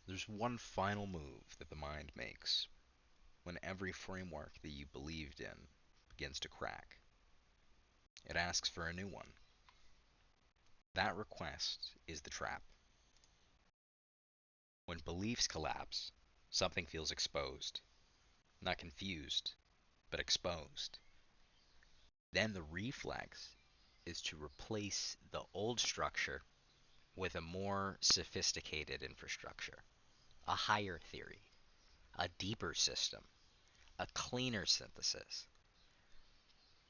There's one final move that the mind makes when every framework that you believed in begins to crack. It asks for a new one. That request is the trap. When beliefs collapse, something feels exposed, not confused, but exposed. Then the reflex is to replace the old structure with a more sophisticated infrastructure, a higher theory, a deeper system, a cleaner synthesis.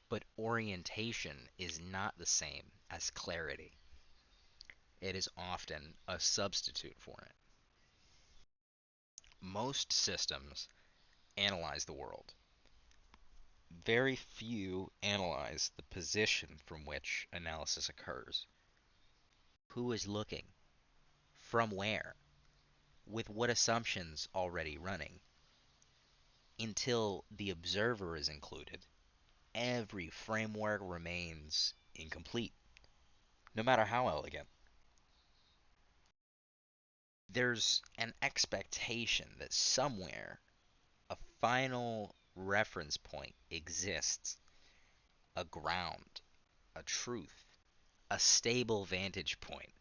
But orientation is not the same as clarity. It is often a substitute for it. Most systems analyze the world. Very few analyze the position from which analysis occurs. Who is looking? From where? With what assumptions already running? Until the observer is included, every framework remains incomplete, no matter how elegant. There's an expectation that somewhere a final reference point exists, a ground, a truth, a stable vantage point.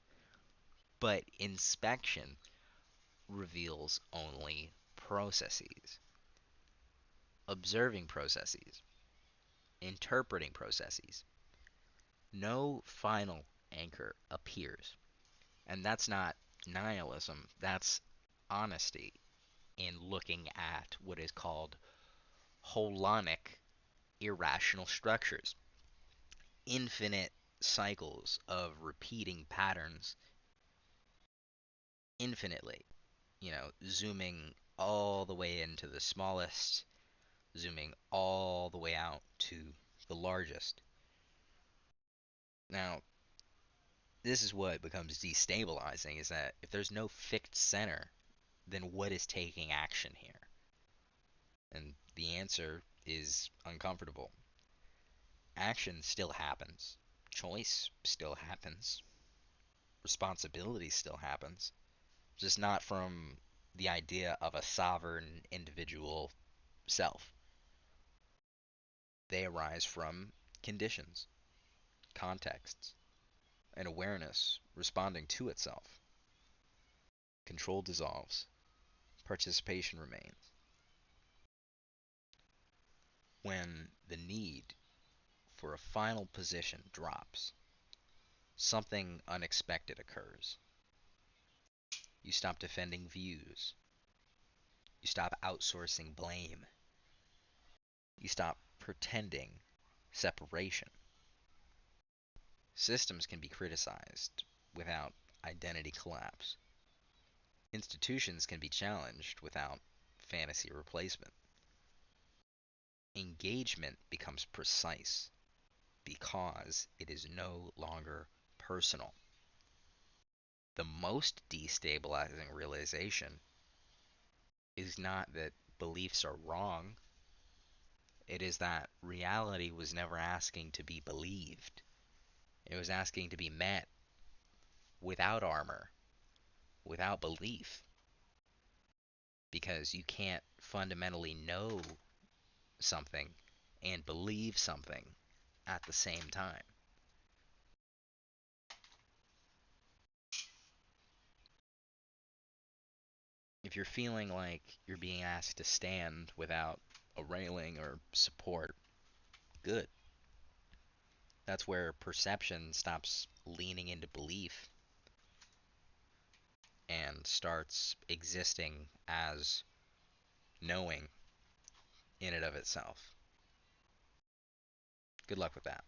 But inspection reveals only processes, observing processes, interpreting processes. No final anchor appears. And that's not nihilism, that's honesty in looking at what is called holonic irrational structures, infinite cycles of repeating patterns infinitely, zooming all the way into the smallest, zooming all the way out to the largest. Now, this is what becomes destabilizing, is that if there's no fixed center, then what is taking action here? And the answer is uncomfortable. Action still happens. Choice still happens. Responsibility still happens. Just not from the idea of a sovereign individual self. They arise from conditions, contexts, and awareness responding to itself. Control dissolves, participation remains. When the need for a final position drops, something unexpected occurs. You stop defending views. You stop outsourcing blame. You stop pretending separation. Systems can be criticized without identity collapse. Institutions can be challenged without fantasy replacement. Engagement becomes precise because it is no longer personal. The most destabilizing realization is not that beliefs are wrong, it is that reality was never asking to be believed. It was asking to be met without armor, without belief, because you can't fundamentally know something and believe something at the same time. If you're feeling like you're being asked to stand without a railing or support, good. That's where perception stops leaning into belief and starts existing as knowing in and of itself. Good luck with that.